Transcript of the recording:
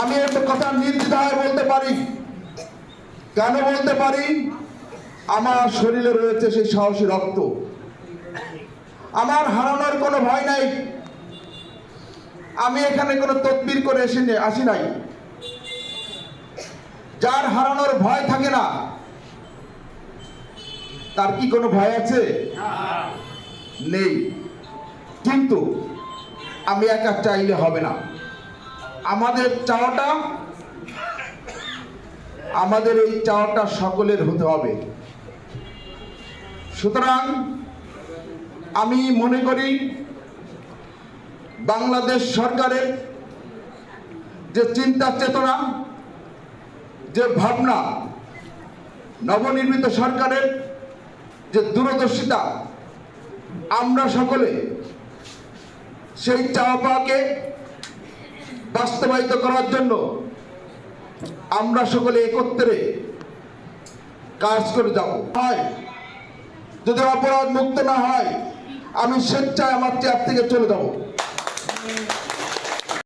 আমি একটা কথা নির্দ্বিধায় বলতে পারি। কেন বলতে পারি? আমার শরীরে রয়েছে সেই সাহসী রক্ত। আমার হারানোর কোনো ভয় নাই। আমি এখানে কোনো তদবির করে আসি নাই। যার হারানোর ভয় থাকে না, তার কি কোনো ভয় আছে? নেই। কিন্তু আমি একা চাইলে হবে না। আমাদের চাওয়াটা, আমাদের এই চাওয়াটা সকলের হতে হবে। সুতরাং আমি মনে করি বাংলাদেশ সরকারের যে চিন্তা চেতনা, যে ভাবনা, নবনির্মিত সরকারের যে দূরদর্শিতা, আমরা সকলে সেই চাওয়া পাওয়াকে বাস্তবায়িত করার জন্য আমরা সকলে একত্রে কাজ করে যাব। যদি অপরাধ মুক্ত না হয়, আমি স্বেচ্ছায় আমার চেয়ার থেকে চলে যাব।